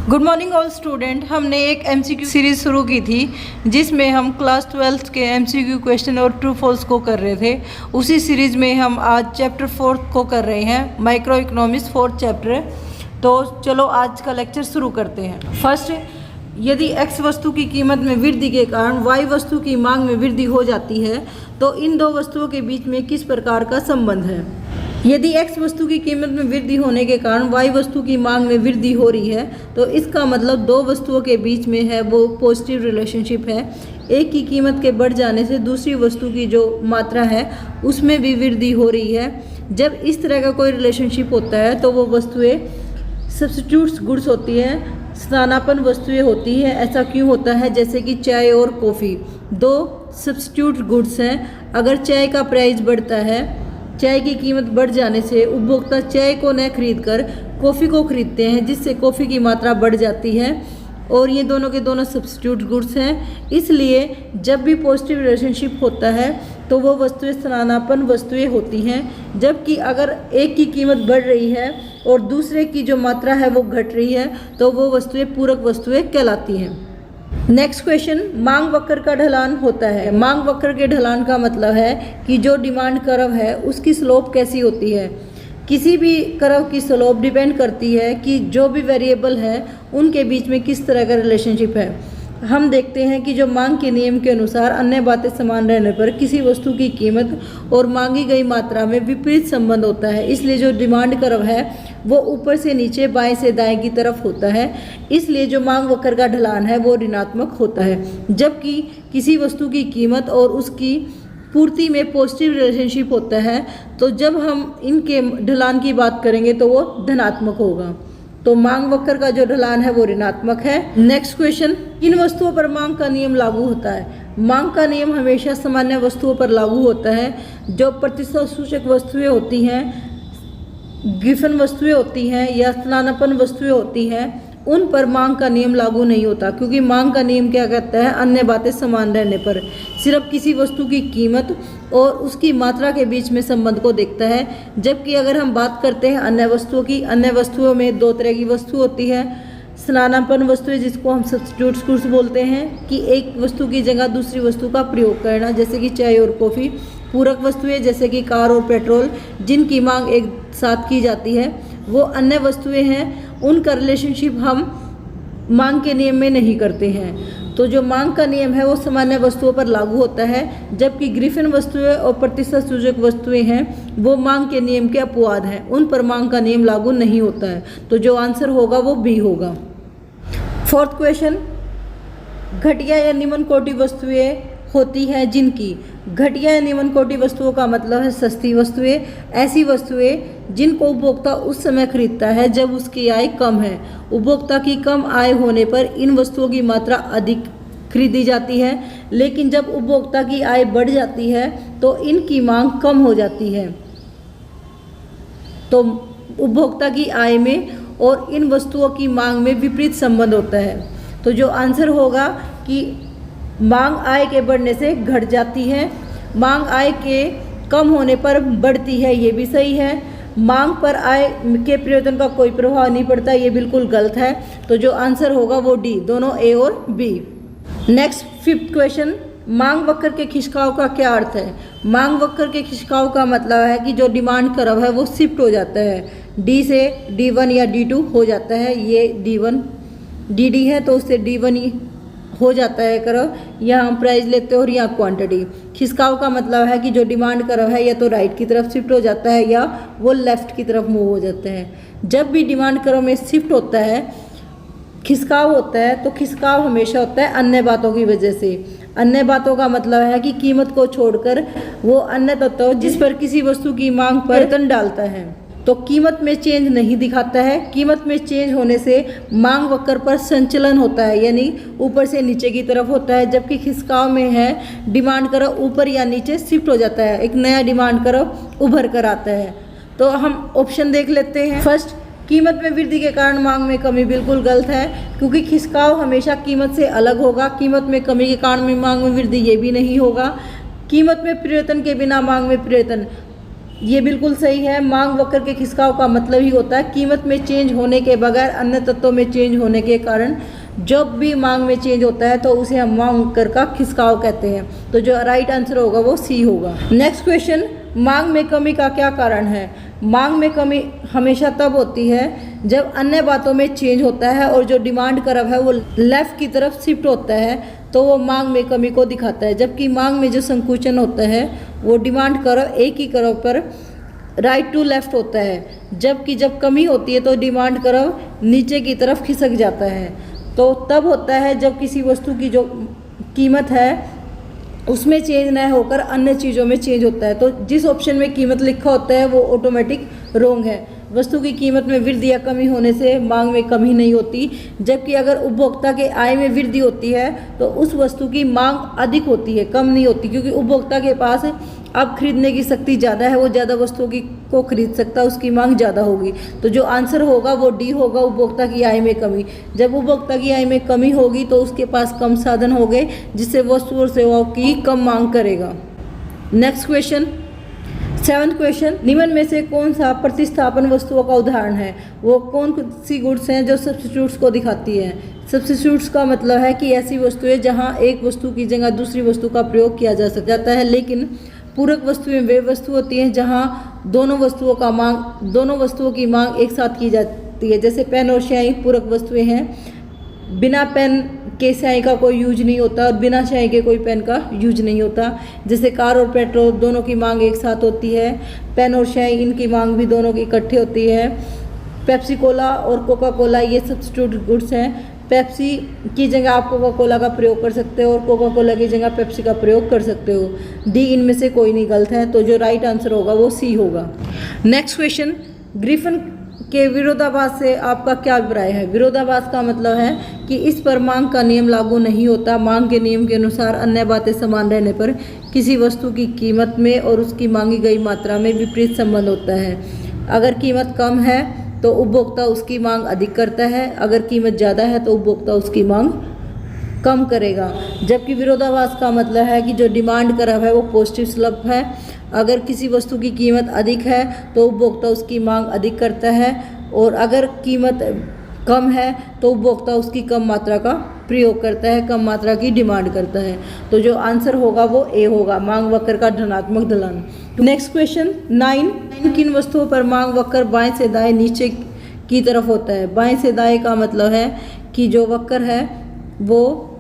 Good morning all student. हमने एक MCQ series शुरू की थी जिसमें हम क्लास 12 के एमसीक्यू क्वेश्चन और ट्रू फॉल्स को कर रहे थे। उसी सीरीज़ में हम आज चैप्टर 4 को कर रहे हैं, माइक्रो इकोनॉमिक्स 4th चैप्टर। तो चलो आज का लेक्चर शुरू करते हैं। फर्स्ट, यदि x वस्तु की कीमत में वृद्धि के कारण y वस्तु की मांग में वृद्धि हो जाती है तो इन दो वस्तुओं के बीच में किस प्रकार का संबंध है। यदि x वस्तु की कीमत में वृद्धि होने के कारण y वस्तु की मांग में वृद्धि हो रही है तो इसका मतलब दो वस्तुओं के बीच में है वो पॉजिटिव रिलेशनशिप है। एक की कीमत के बढ़ जाने से दूसरी वस्तु की जो मात्रा है उसमें भी वृद्धि हो रही है। जब इस तरह का कोई रिलेशनशिप होता है तो वो वस्तुएं सब्स्टिट्यूट्स गुड्स होती हैं, स्थानापन्न वस्तुएं होती है। ऐसा क्यों होता है? जैसे कि चाय और कॉफ़ी दो सब्स्टिट्यूट गुड्स हैं। अगर चाय का प्राइस बढ़ता है, चाय की कीमत बढ़ जाने से उपभोक्ता चाय को न खरीदकर कॉफ़ी को खरीदते हैं जिससे कॉफ़ी की मात्रा बढ़ जाती है और ये दोनों के दोनों सब्स्टिट्यूट गुड्स हैं। इसलिए जब भी पॉजिटिव रिलेशनशिप होता है तो वो वस्तुएं स्थानापन्न वस्तुएं होती हैं। जबकि अगर एक की कीमत बढ़ रही है और दूसरे की जो मात्रा है वो घट रही है तो वो वस्तुएं पूरक वस्तुएं कहलाती हैं। नेक्स्ट क्वेश्चन, मांग वक्र का ढलान होता है। मांग वक्र के ढलान का मतलब है कि जो डिमांड कर्व है उसकी स्लोप कैसी होती है। किसी भी कर्व की स्लोप डिपेंड करती है कि जो भी वेरिएबल है उनके बीच में किस तरह का रिलेशनशिप है। हम देखते हैं कि जो मांग के नियम के अनुसार अन्य बातें समान रहने पर किसी वस्तु की कीमत और मांगी गई मात्रा में विपरीत संबंध होता है। इसलिए जो डिमांड कर्व है वो ऊपर से नीचे, बाएं से दाएं की तरफ होता है। इसलिए जो मांग वक्र का ढलान है वो ऋणात्मक होता है। जबकि किसी वस्तु की कीमत और उसकी पूर्ति में पॉजिटिव रिलेशनशिप होता है तो जब हम इनके ढलान की बात करेंगे तो वो धनात्मक होगा। तो मांग वक्र का जो ढलान है वो ऋणात्मक है। नेक्स्ट क्वेश्चन, किन वस्तुओं पर मांग का नियम लागू होता है। मांग का नियम हमेशा सामान्य वस्तुओं पर लागू होता है। जो प्रतिशत सूचक वस्तुएं होती हैं, गिफन वस्तुएं होती हैं या स्थानापन्न वस्तुएं होती हैं उन पर मांग का नियम लागू नहीं होता, क्योंकि मांग का नियम क्या कहता है, अन्य बातें समान रहने पर सिर्फ किसी वस्तु की कीमत और उसकी मात्रा के बीच में संबंध को देखता है। जबकि अगर हम बात करते हैं अन्य वस्तुओं की, अन्य वस्तुओं में दो तरह की वस्तु होती है। स्थानापन्न वस्तुएं जिसको हम सब्स्टिट्यूट गुड्स बोलते हैं कि एक वस्तु की जगह दूसरी वस्तु का प्रयोग करना, जैसे कि चाय और कॉफ़ी। पूरक वस्तुएं जैसे कि कार और पेट्रोल जिनकी मांग एक साथ की जाती है वो अन्य वस्तुएं हैं। उनका रिलेशनशिप हम मांग के नियम में नहीं करते हैं। तो जो मांग का नियम है वो सामान्य वस्तुओं पर लागू होता है। जबकि ग्रिफिन वस्तुएं और प्रतिशत सूचक वस्तुएं हैं वो मांग के नियम के अपवाद हैं, उन पर मांग का नियम लागू नहीं होता है। तो जो आंसर होगा वो बी होगा। फोर्थ क्वेश्चन, घटिया या निम्न कोटि वस्तुएं होती हैं जिनकी। घटिया या निम्न कोटि वस्तुओं का मतलब है सस्ती वस्तुएं, ऐसी वस्तुएं जिनको उपभोक्ता उस समय खरीदता है जब उसकी आय कम है। उपभोक्ता की कम आय होने पर इन वस्तुओं की मात्रा अधिक खरीदी जाती है, लेकिन जब उपभोक्ता की आय बढ़ जाती है तो इनकी मांग कम हो जाती है। तो उपभोक्ता की आय में और इन वस्तुओं की मांग में विपरीत संबंध होता है। तो जो आंसर होगा कि मांग आय के बढ़ने से घट जाती है, मांग आय के कम होने पर बढ़ती है, ये भी सही है। मांग पर आय के परिवर्तन का कोई प्रभाव नहीं पड़ता, ये बिल्कुल गलत है। तो जो आंसर होगा वो डी, दोनों ए और बी। नेक्स्ट फिफ्थ क्वेश्चन, मांग वक्र के खिसकाव का क्या अर्थ है। मांग वक्र के खिसकाव का मतलब है कि जो डिमांड कर्व है वो शिफ्ट हो जाता है, डी से D1 या D2 हो जाता है। ये D1 DD है तो उससे D1 हो जाता है कर्व। यहाँ हम प्राइस लेते हैं और यहाँ क्वांटिटी। खिसकाव का मतलब है कि जो डिमांड कर्व है या तो राइट की तरफ शिफ्ट हो जाता है या वो लेफ्ट की तरफ मूव हो जाता है। जब भी डिमांड कर्व में शिफ्ट होता है, खिसकाव होता है, तो खिसकाव हमेशा होता है अन्य बातों की वजह से। अन्य बातों का मतलब है कि कीमत को छोड़कर वो अन्य तत्व जिस पर किसी वस्तु की मांग पर परिवर्तन डालता है तो कीमत में चेंज नहीं दिखाता है। कीमत में चेंज होने से मांग वक्र पर संचलन होता है, यानी ऊपर से नीचे की तरफ होता है। जबकि खिसकाव में है डिमांड कर्व ऊपर या नीचे शिफ्ट हो जाता है, एक नया डिमांड कर्व उभर कर आता है। तो हम ऑप्शन देख लेते हैं। फर्स्ट, कीमत में वृद्धि के कारण मांग में कमी, बिल्कुल गलत है, क्योंकि खिसकाव हमेशा कीमत से अलग होगा। कीमत में कमी के कारण मांग में वृद्धि, ये भी नहीं होगा। कीमत में परिवर्तन के बिना मांग में परिवर्तन, ये बिल्कुल सही है। मांग वक्र के खिसकाव का मतलब ही होता है कीमत में चेंज होने के बगैर अन्य तत्वों में चेंज होने के कारण जब भी मांग में चेंज होता है तो उसे हम मांग वक्र का खिसकाव कहते हैं। तो जो राइट आंसर होगा वो सी होगा। नेक्स्ट क्वेश्चन, मांग में कमी का क्या कारण है? मांग में कमी हमेशा तब होती है जब अन्य बातों में चेंज होता है और जो डिमांड कर्व है वो लेफ्ट की तरफ शिफ्ट होता है तो वो मांग में कमी को दिखाता है। जबकि मांग में जो संकुचन होता है वो डिमांड कर्व एक ही कर्व पर राइट टू लेफ्ट होता है, जबकि जब कमी होती है तो डिमांड कर्व नीचे की तरफ खिसक जाता है। तो तब होता है जब किसी वस्तु की जो कीमत है उसमें चेंज न होकर अन्य चीज़ों में चेंज होता है। तो जिस ऑप्शन में कीमत लिखा होता है वो ऑटोमेटिक रॉन्ग है। वस्तु की कीमत में वृद्धि या कमी होने से मांग में कमी नहीं होती, जबकि अगर उपभोक्ता के आय में वृद्धि होती है तो उस वस्तु की मांग अधिक होती है, कम नहीं होती, क्योंकि उपभोक्ता के पास अब खरीदने की शक्ति ज़्यादा है, वो ज़्यादा वस्तुओं की को खरीद सकता है, उसकी मांग ज़्यादा होगी। तो जो आंसर होगा वो डी होगा, उपभोक्ता की आय में कमी। जब उपभोक्ता की आय में कमी होगी तो उसके पास कम साधन होंगे जिससे वस्तु और सेवाओं की कम मांग करेगा। नेक्स्ट क्वेश्चन, 7th क्वेश्चन, निम्न में से कौन सा प्रतिस्थापन वस्तुओं का उदाहरण है? वो कौन सी गुड्स हैं जो सब्स्टिट्यूट्स को दिखाती है? सब्स्टिट्यूट्स का मतलब है कि ऐसी वस्तुएं जहां एक वस्तु की जगह दूसरी वस्तु का प्रयोग किया जा जाता है, लेकिन पूरक वस्तुएं वे वस्तु होती हैं जहां दोनों वस्तुओं की मांग एक साथ की जाती है। जैसे पेन और स्याही पूरक वस्तुएं हैं। बिना पेन के स्याही का कोई यूज नहीं होता और बिना स्याही के कोई पेन का यूज नहीं होता। जैसे कार और पेट्रोल दोनों की मांग एक साथ होती है। पेन और स्याही इनकी मांग भी दोनों की इकट्ठी होती है। पेप्सी कोला और कोका कोला ये सब्स्टिट्यूट गुड्स हैं। पेप्सी की जगह आप कोका कोला का प्रयोग कर सकते हो और कोका कोला की जगह पेप्सी का प्रयोग कर सकते हो। डी इनमें से कोई नहीं गलत है, तो जो राइट आंसर होगा वो सी होगा। नेक्स्ट क्वेश्चन, ग्रिफिन के विरोधाभास से आपका क्या अभिप्राय है? विरोधाभास का मतलब है कि इस पर मांग का नियम लागू नहीं होता। मांग के नियम के अनुसार अन्य बातें समान रहने पर किसी वस्तु की कीमत में और उसकी मांगी गई मात्रा में विपरीत संबंध होता है। अगर कीमत कम है तो उपभोक्ता उसकी मांग अधिक करता है, अगर कीमत ज़्यादा है तो उपभोक्ता उसकी मांग कम करेगा। जबकि विरोधाभास का मतलब है कि जो डिमांड कर्व है वो पॉजिटिव स्लोप है। अगर किसी वस्तु की कीमत अधिक है तो उपभोक्ता उसकी मांग अधिक करता है और अगर कीमत कम है तो उपभोक्ता उसकी कम मात्रा का प्रयोग करता है, कम मात्रा की डिमांड करता है। तो जो आंसर होगा वो ए होगा, मांग वक्र का धनात्मक ढलान। नेक्स्ट क्वेश्चन, 9 किन वस्तुओं पर मांग वक्र बाएं से दाएं नीचे की तरफ होता है? बाएं से दाएं का मतलब है कि जो वक्र है वो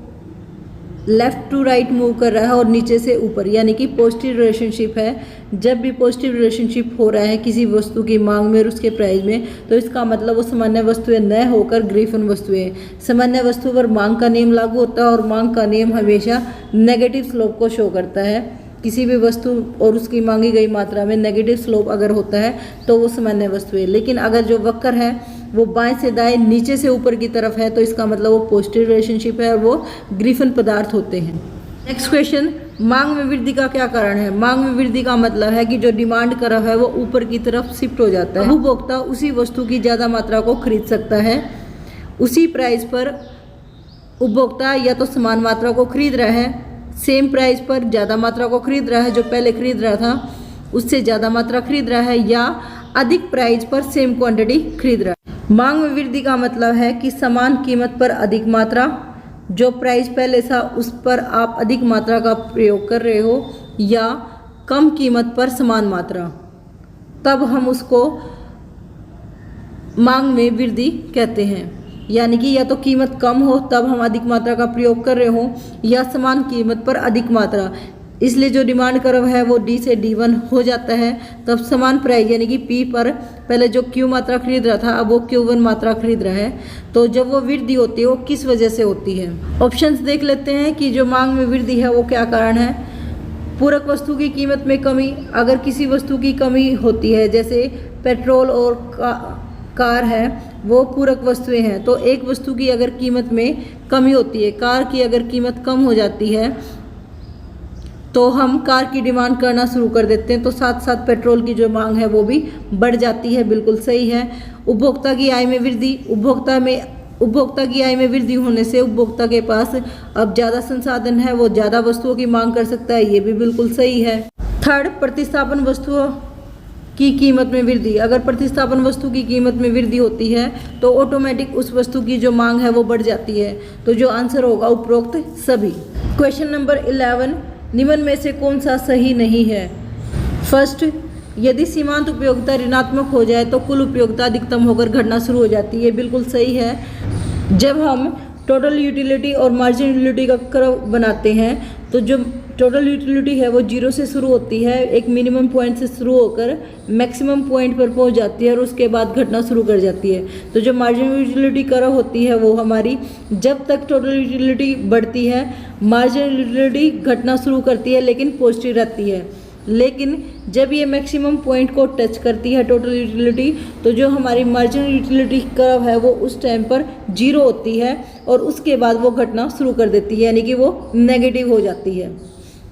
लेफ्ट टू राइट मूव कर रहा है और नीचे से ऊपर, यानी कि पॉजिटिव रिलेशनशिप है। जब भी पॉजिटिव रिलेशनशिप हो रहा है किसी वस्तु की मांग में और उसके प्राइस में, तो इसका मतलब वो सामान्य वस्तुएं न होकर ग्रिफिन वस्तुएं। सामान्य वस्तु पर मांग का नियम लागू होता है और मांग का नियम हमेशा नेगेटिव स्लोप को शो करता है। किसी भी वस्तु और उसकी मांगी गई मात्रा में नेगेटिव स्लोप अगर होता है तो वो सामान्य वस्तु है। लेकिन अगर जो वक्र है वो बाएं से दाएं नीचे से ऊपर की तरफ है तो इसका मतलब वो पॉजिटिव रिलेशनशिप है और वो ग्रिफिन पदार्थ होते हैं। नेक्स्ट क्वेश्चन, मांग में वृद्धि का क्या कारण है? मांग में वृद्धि का मतलब है कि जो डिमांड कर्व है वो ऊपर की तरफ शिफ्ट हो जाता है। उपभोक्ता उसी वस्तु की ज़्यादा मात्रा को खरीद सकता है। उसी प्राइस पर उपभोक्ता या तो समान मात्रा को खरीद रहा है, सेम प्राइस पर ज़्यादा मात्रा को खरीद रहा है, जो पहले खरीद रहा था उससे ज़्यादा मात्रा खरीद रहा है, या अधिक प्राइस पर सेम क्वांटिटी खरीद रहा है। मांग में वृद्धि का मतलब है कि समान कीमत पर अधिक मात्रा, जो प्राइस पहले था उस पर आप अधिक मात्रा का प्रयोग कर रहे हो, या कम कीमत पर समान मात्रा, तब हम उसको मांग में वृद्धि कहते हैं। यानी कि या तो कीमत कम हो तब हम अधिक मात्रा का प्रयोग कर रहे हो, या समान कीमत पर अधिक मात्रा। इसलिए जो डिमांड कर्व है वो डी से D1 हो जाता है। तब समान प्राइस यानी कि P पर पहले जो Q मात्रा खरीद रहा था अब वो Q1 मात्रा खरीद रहा है। तो जब वो वृद्धि होती है वो किस वजह से होती है? ऑप्शंस देख लेते हैं कि जो मांग में वृद्धि है वो क्या कारण है। पूरक वस्तु की कीमत में कमी, अगर किसी वस्तु की कमी होती है जैसे पेट्रोल और कार है वो पूरक वस्तुएं हैं, तो एक वस्तु की अगर कीमत में कमी होती है, कार की अगर कीमत कम हो जाती है तो हम कार की डिमांड करना शुरू कर देते हैं, तो साथ साथ पेट्रोल की जो मांग है वो भी बढ़ जाती है। बिल्कुल सही है। उपभोक्ता की आय में वृद्धि, उपभोक्ता की आय में वृद्धि होने से उपभोक्ता के पास अब ज़्यादा संसाधन है, वो ज़्यादा वस्तुओं की मांग कर सकता है, ये भी बिल्कुल सही है। थर्ड, प्रतिस्थापन वस्तुओं की कीमत में वृद्धि। अगर प्रतिस्थापन वस्तु की कीमत में वृद्धि होती है तो ऑटोमेटिक उस वस्तु की जो मांग है वो बढ़ जाती है। तो जो आंसर होगा उपरोक्त सभी। क्वेश्चन नंबर 11, निम्न में से कौन सा सही नहीं है? फर्स्ट, यदि सीमांत उपयोगिता ऋणात्मक हो जाए तो कुल उपयोगिता अधिकतम होकर घटना शुरू हो जाती है। बिल्कुल सही है। जब हम टोटल यूटिलिटी और मार्जिन यूटिलिटी का कर्व बनाते हैं तो जो टोटल यूटिलिटी है वो 0 से शुरू होती है, एक मिनिमम पॉइंट से शुरू होकर मैक्सिमम पॉइंट पर पहुंच जाती है और उसके बाद घटना शुरू कर जाती है। तो जो मार्जिन यूटिलिटी कर्व होती है वो हमारी जब तक टोटल यूटिलिटी बढ़ती है मार्जिन यूटिलिटी घटना शुरू करती है लेकिन पॉजिटिव रहती है। लेकिन जब ये मैक्सिमम पॉइंट को टच करती है टोटल यूटिलिटी तो जो हमारी मार्जिनल यूटिलिटी कर्व है वो उस टाइम पर 0 होती है और उसके बाद वो घटना शुरू कर देती है, यानी कि वो नेगेटिव हो जाती है।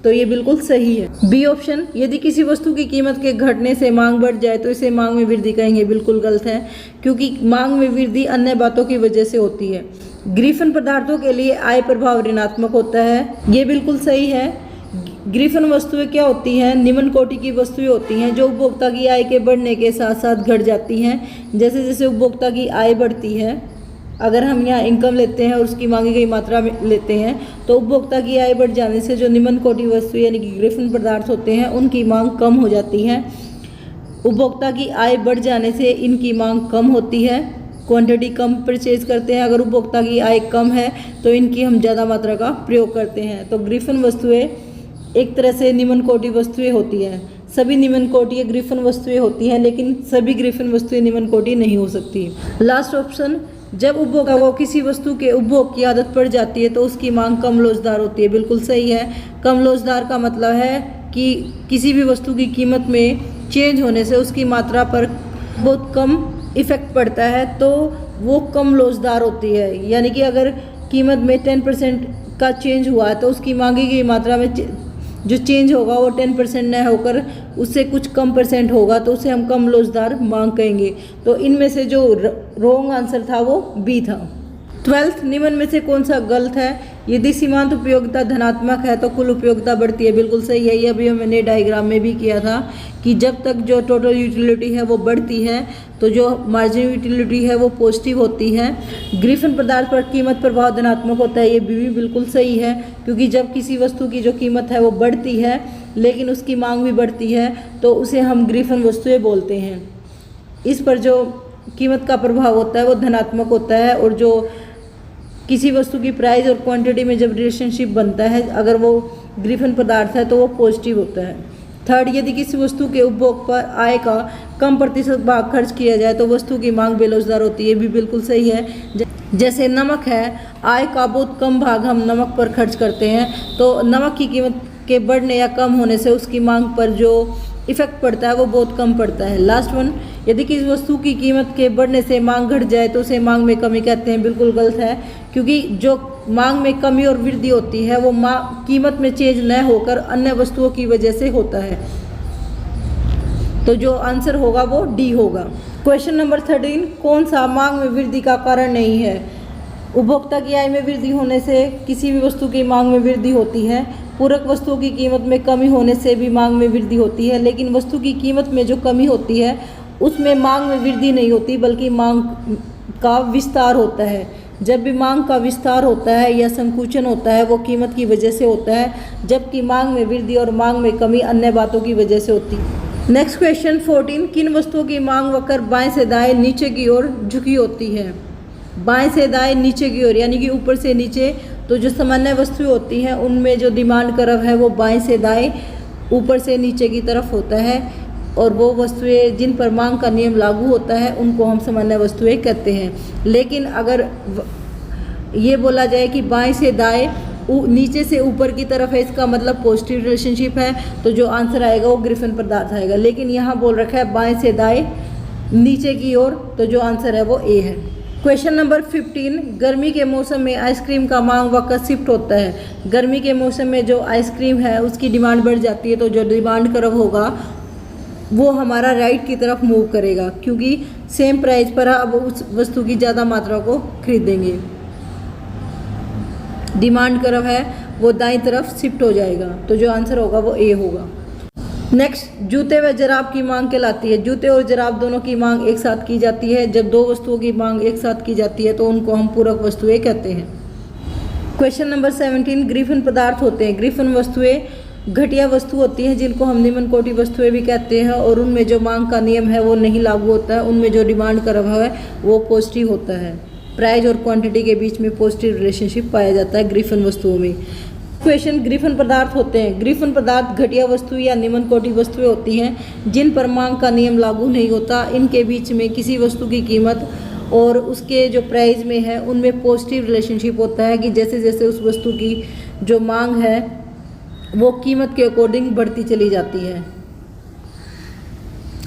तो ये बिल्कुल सही है। बी ऑप्शन, यदि किसी वस्तु की कीमत के घटने से मांग बढ़ जाए तो इसे मांग में वृद्धि कहेंगे। बिल्कुल गलत है, क्योंकि मांग में वृद्धि अन्य बातों की वजह से होती है। ग्रिफिन पदार्थों के लिए आय प्रभाव ऋणात्मक होता है। ये बिल्कुल सही है। ग्रिफिन वस्तुएं क्या होती हैं? निम्न कोटि की वस्तुएं होती हैं जो उपभोक्ता की आय के बढ़ने के साथ साथ घट जाती हैं। जैसे जैसे उपभोक्ता की आय बढ़ती है, अगर हम यहाँ इनकम लेते हैं और उसकी मांगी गई मात्रा में लेते हैं तो उपभोक्ता की आय बढ़ जाने से जो निम्न कोटि वस्तु यानी कि ग्रिफिन पदार्थ होते हैं उनकी मांग कम हो जाती है। उपभोक्ता की आय बढ़ जाने से इनकी मांग कम होती है, क्वांटिटी कम परचेज करते हैं। अगर उपभोक्ता की आय कम है तो इनकी हम ज़्यादा मात्रा का प्रयोग करते हैं। तो ग्रिफिन वस्तुएं एक तरह से निम्न कोटि वस्तुएं होती हैं। सभी निम्न कोटि ग्रिफिन वस्तुएं होती हैं, लेकिन सभी ग्रिफिन वस्तुएं निम्न कोटि नहीं हो सकती। लास्ट ऑप्शन, जब उपभोक्ता को किसी वस्तु के उपभोग की आदत पड़ जाती है तो उसकी मांग कम लोचदार होती है। बिल्कुल सही है। कम लोचदार का मतलब है कि किसी भी वस्तु की कीमत में चेंज होने से उसकी मात्रा पर बहुत कम इफेक्ट पड़ता है, तो वो कम लोचदार होती है। यानी कि अगर कीमत में 10% का चेंज हुआ है तो उसकी मांगी गई मात्रा में जो चेंज होगा वो 10% न होकर उससे कुछ कम परसेंट होगा, तो उसे हम कम लोचदार मांग कहेंगे। तो इनमें से जो रॉन्ग आंसर था वो बी था। 12th, निम्न में से कौन सा गलत है? यदि सीमांत उपयोगिता धनात्मक है तो कुल उपयोगिता बढ़ती है। बिल्कुल सही है। ये अभी मैंने डायग्राम में भी किया था कि जब तक जो टोटल यूटिलिटी है वो बढ़ती है तो जो मार्जिन यूटिलिटी है वो पॉजिटिव होती है। ग्रिफिन पदार्थ पर कीमत प्रभाव धनात्मक होता है। ये भी बिल्कुल सही है, क्योंकि जब किसी वस्तु की जो कीमत है वो बढ़ती है लेकिन उसकी मांग भी बढ़ती है तो उसे हम ग्रिफिन वस्तुएं बोलते हैं। इस पर जो कीमत का प्रभाव होता है वो धनात्मक होता है, और जो किसी वस्तु की प्राइस और क्वांटिटी में जब रिलेशनशिप बनता है अगर वो ग्रिफिन पदार्थ है तो वो पॉजिटिव होता है। 3rd, यदि किसी वस्तु के उपभोग पर आय का कम प्रतिशत भाग खर्च किया जाए तो वस्तु की मांग बेलोचदार होती है। भी बिल्कुल सही है। जैसे नमक है, आय का बहुत कम भाग हम नमक पर खर्च करते हैं, तो नमक की कीमत के बढ़ने या कम होने से उसकी मांग पर जो इफेक्ट पड़ता है वो बहुत कम पड़ता है। लास्ट वन, यदि किसी वस्तु की कीमत के बढ़ने से मांग घट जाए तो उसे मांग में कमी कहते हैं। बिल्कुल गलत है, क्योंकि जो मांग में कमी और वृद्धि होती है वो कीमत में चेंज न होकर अन्य वस्तुओं की वजह से होता है। तो जो आंसर होगा वो डी होगा। क्वेश्चन नंबर 13, कौन सा मांग में वृद्धि का कारण नहीं है? उपभोक्ता की आय में वृद्धि होने से किसी भी वस्तु की मांग में वृद्धि होती है। पूरक वस्तुओं की कीमत में कमी होने से भी मांग में वृद्धि होती है, लेकिन वस्तु की कीमत में जो कमी होती है उसमें मांग में वृद्धि नहीं होती बल्कि मांग का विस्तार होता है। जब भी मांग का विस्तार होता है या संकुचन होता है वो कीमत की वजह से होता है, जबकि मांग में वृद्धि और मांग में कमी अन्य बातों की वजह से होती है। नेक्स्ट क्वेश्चन 14, किन वस्तुओं की मांग वक्र बाएं से दाएं नीचे की ओर झुकी होती है? बाएं से दाएं नीचे की ओर यानी कि ऊपर से नीचे। तो जो सामान्य वस्तुएं होती हैं उनमें जो डिमांड कर्व है वो बाएं से दाएं ऊपर से नीचे की तरफ होता है, और वो वस्तुएं जिन पर मांग का नियम लागू होता है उनको हम सामान्य वस्तुएं कहते हैं। लेकिन अगर ये बोला जाए कि बाएं से दाएं नीचे से ऊपर की तरफ है, इसका मतलब पॉजिटिव रिलेशनशिप है, तो जो आंसर आएगा वो ग्रिफिन पदार्थ आएगा। लेकिन यहाँ बोल रखा है बाएं से दाएं नीचे की ओर, तो जो आंसर है वो ए है। क्वेश्चन नंबर 15, गर्मी के मौसम में आइसक्रीम का मांग वक्र शिफ्ट होता है। गर्मी के मौसम में जो आइसक्रीम है उसकी डिमांड बढ़ जाती है, तो जो डिमांड कर्व होगा वो हमारा राइट की तरफ मूव करेगा, क्योंकि सेम प्राइस पर अब उस वस्तु की ज़्यादा मात्रा को खरीदेंगे। डिमांड कर्व है वो दाईं तरफ शिफ्ट हो जाएगा, तो जो आंसर होगा वो ए होगा। नेक्स्ट, जूते व जराब की मांग कहलाती है। जूते और जराब दोनों की मांग एक साथ की जाती है। जब दो वस्तुओं की मांग एक साथ की जाती है तो उनको हम पूरक वस्तुएं कहते हैं। क्वेश्चन नंबर 17, ग्रीफन पदार्थ होते हैं। ग्रीफन वस्तुएं घटिया वस्तु होती हैं जिनको हम निम्न कोटि वस्तुएं भी कहते हैं और उनमें जो मांग का नियम है वो नहीं लागू होता है। उनमें जो डिमांड कर्व है वो पॉजिटिव होता है। प्राइस और क्वांटिटी के बीच में पॉजिटिव रिलेशनशिप पाया जाता है ग्रीफन वस्तुओं में। क्वेश्चन, ग्रीफन पदार्थ होते हैं। ग्रीफन पदार्थ घटिया वस्तु या निम्न कोटि वस्तुएं होती हैं जिन पर मांग का नियम लागू नहीं होता। इनके बीच में किसी वस्तु की कीमत और उसके जो प्राइस में है उनमें पॉजिटिव रिलेशनशिप होता है कि जैसे जैसे उस वस्तु की जो मांग है वो कीमत के अकॉर्डिंग बढ़ती चली जाती है,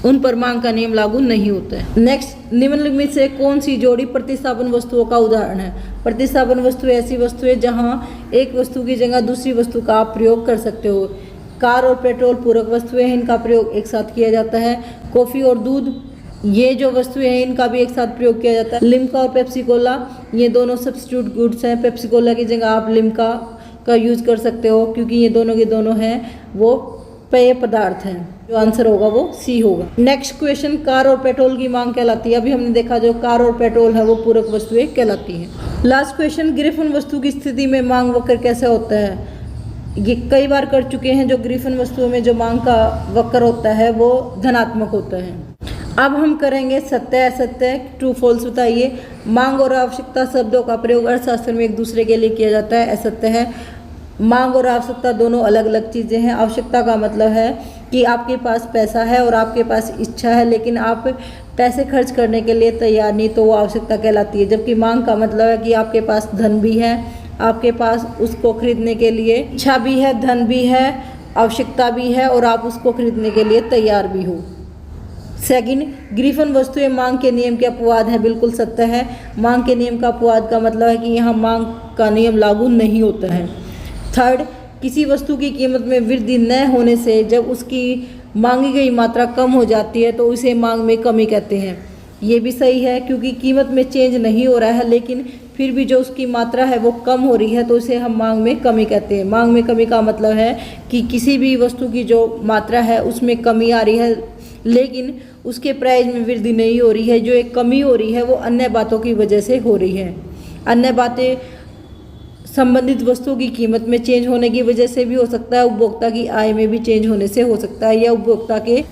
उन पर मांग का नियम लागू नहीं होता है। नेक्स्ट, निम्नलिखित से कौन सी जोड़ी प्रतिस्थापन वस्तुओं का उदाहरण है? प्रतिस्थापन वस्तु ऐसी वस्तु है जहां एक वस्तु की जगह दूसरी वस्तु का आप प्रयोग कर सकते हो। कार और पेट्रोल पूरक वस्तुएं हैं, इनका प्रयोग एक साथ किया जाता है। कॉफ़ी और दूध, ये जो वस्तुएं हैं इनका भी एक साथ प्रयोग किया जाता है। लिम्का और पेप्सी कोला, ये दोनों सब्स्टिट्यूट गुड्स हैं। पेप्सी कोला की जगह आप लिम्का का यूज कर सकते हो क्योंकि ये दोनों के दोनों हैं वो पेय पदार्थ हैं। जो आंसर होगा वो सी होगा। नेक्स्ट क्वेश्चन, कार और पेट्रोल की मांग कहलाती है। अभी हमने देखा जो कार और पेट्रोल है वो पूरक वस्तुएं कहलाती हैं। लास्ट क्वेश्चन, ग्रीफन वस्तु की स्थिति में मांग वक्र कैसे होता है? ये कई बार कर चुके हैं। जो ग्रीफन वस्तुओं में जो मांग का वक्र होता है वो धनात्मक होता है। अब हम करेंगे सत्य असत्य, ट्रू फॉल्स बताइए। मांग और आवश्यकता शब्दों का प्रयोग अर्थशास्त्र में एक दूसरे के लिए किया जाता है, असत्य है। मांग और आवश्यकता दोनों अलग अलग चीज़ें हैं। आवश्यकता का मतलब है कि आपके पास पैसा है और आपके पास इच्छा है लेकिन आप पैसे खर्च करने के लिए तैयार नहीं, तो वो आवश्यकता कहलाती है। जबकि मांग का मतलब है कि आपके पास धन भी है, आपके पास उसको खरीदने के लिए इच्छा भी है, धन भी है, आवश्यकता भी है और आप उसको खरीदने के लिए तैयार भी हो। सेकंड, ग्रीफन वस्तुएं मांग के नियम के अपवाद है, बिल्कुल सत्य है। मांग के नियम का अपवाद का मतलब है कि यहाँ मांग का नियम लागू नहीं होता है। थर्ड, किसी वस्तु की कीमत में वृद्धि न होने से जब उसकी मांगी गई मात्रा कम हो जाती है तो उसे मांग में कमी कहते हैं। ये भी सही है क्योंकि कीमत में चेंज नहीं हो रहा है लेकिन फिर भी जो उसकी मात्रा है वो कम हो रही है तो उसे हम मांग में कमी कहते हैं। मांग में कमी का मतलब है कि किसी भी वस्तु की जो मात्रा है उसमें कमी आ रही है लेकिन उसके प्राइस में वृद्धि नहीं हो रही है। जो एक कमी हो रही है वो अन्य बातों की वजह से हो रही है। अन्य बातें संबंधित वस्तुओं की कीमत में चेंज होने की वजह से भी हो सकता है, उपभोक्ता की आय में भी चेंज होने से हो सकता है या उपभोक्ता के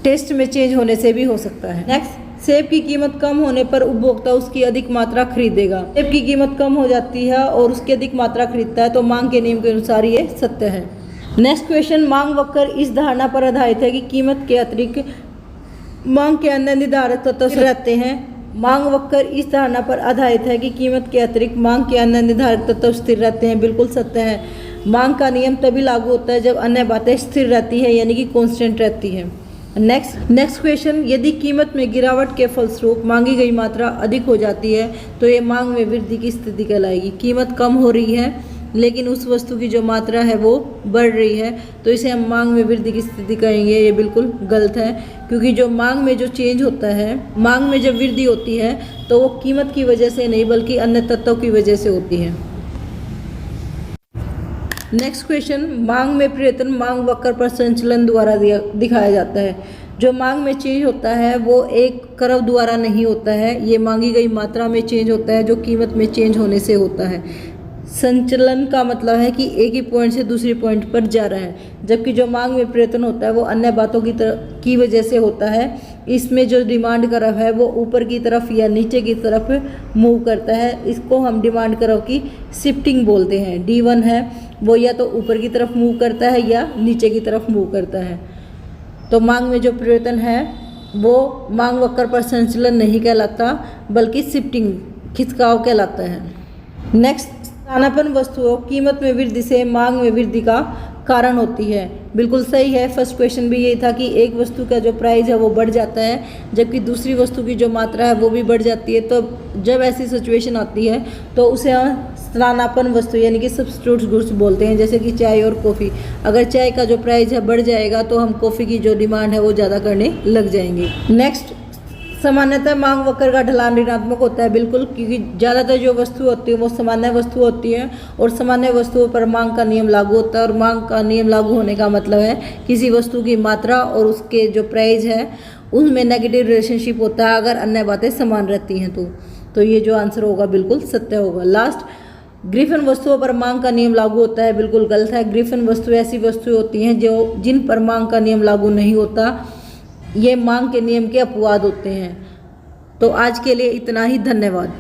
टेस्ट में चेंज होने से भी हो सकता है। नेक्स्ट, सेब की कीमत कम होने पर उपभोक्ता उसकी अधिक मात्रा खरीदेगा। सेब की कीमत कम हो जाती है और उसकी अधिक मात्रा खरीदता है तो मांग के नियम के अनुसार ये सत्य है। नेक्स्ट क्वेश्चन, मांग वक्र इस धारणा पर आधारित है कि कीमत के अतिरिक्त मांग के अन्य निर्धारक तत्व रहते हैं। मांग वक्र इस धारणा पर आधारित है कि कीमत के अतिरिक्त मांग के अन्य निर्धारक तत्व स्थिर रहते हैं, बिल्कुल सत्य है। मांग का नियम तभी लागू होता है जब अन्य बातें स्थिर रहती है यानी कि कांस्टेंट रहती है। नेक्स्ट क्वेश्चन, यदि कीमत में गिरावट के फलस्वरूप मांगी गई मात्रा अधिक हो जाती है तो ये मांग में वृद्धि की स्थिति कहलाएगी। कीमत कम हो रही है लेकिन उस वस्तु की जो मात्रा है वो बढ़ रही है तो इसे हम मांग में वृद्धि की स्थिति कहेंगे। ये बिल्कुल गलत है क्योंकि जो मांग में जो चेंज होता है, मांग में जब वृद्धि होती है तो वो कीमत की वजह से नहीं बल्कि अन्य तत्वों की वजह से होती है। नेक्स्ट क्वेश्चन, मांग में परिवर्तन मांग वक्र पर संचलन द्वारा दिखाया जाता है। जो मांग में चेंज होता है वो एक कर्व द्वारा नहीं होता है, ये मांगी गई मात्रा में चेंज होता है जो कीमत में चेंज होने से होता है। संचलन का मतलब है कि एक ही पॉइंट से दूसरे पॉइंट पर जा रहा है, जबकि जो मांग में परिवर्तन होता है वो अन्य बातों की वजह से होता है। इसमें जो डिमांड कर्व है वो ऊपर की तरफ या नीचे की तरफ मूव करता है। इसको हम डिमांड कर्व की शिफ्टिंग बोलते हैं। D1 है वो या तो ऊपर की तरफ मूव करता है या नीचे की तरफ मूव करता है। तो मांग में जो परिवर्तन है वो मांग वक्र पर संचलन नहीं कहलाता बल्कि शिफ्टिंग, खिसकाव कहलाता है। नेक्स्ट, स्थानापन्न वस्तुओं कीमत में वृद्धि से मांग में वृद्धि का कारण होती है, बिल्कुल सही है। फर्स्ट क्वेश्चन भी यही था कि एक वस्तु का जो प्राइस है वो बढ़ जाता है जबकि दूसरी वस्तु की जो मात्रा है वो भी बढ़ जाती है। तो जब ऐसी सिचुएशन आती है तो उसे हम स्थानापन्न वस्तु यानी कि सब्स्टिट्यूट गुड्स बोलते हैं, जैसे कि चाय और कॉफ़ी। अगर चाय का जो प्राइस है बढ़ जाएगा तो हम कॉफ़ी की जो डिमांड है वो ज़्यादा करने लग जाएंगे। नेक्स्ट, सामान्यतः मांग वक्र का ढलान ऋणात्मक होता है, बिल्कुल, क्योंकि ज़्यादातर जो वस्तु होती है वो सामान्य वस्तु होती है और सामान्य वस्तुओं पर मांग का नियम लागू होता है। और मांग का नियम लागू होने का मतलब है किसी वस्तु की मात्रा और उसके जो प्राइस है उनमें नेगेटिव रिलेशनशिप होता है अगर अन्य बातें समान रहती हैं तो ये जो आंसर होगा बिल्कुल सत्य होगा। लास्ट, ग्रिफिन वस्तुओं पर मांग का नियम लागू होता है, बिल्कुल गलत है। ग्रिफिन वस्तु ऐसी वस्तुएं होती हैं जो जिन पर मांग का नियम लागू नहीं होता, ये मांग के नियम के अपवाद होते हैं। तो आज के लिए इतना ही, धन्यवाद।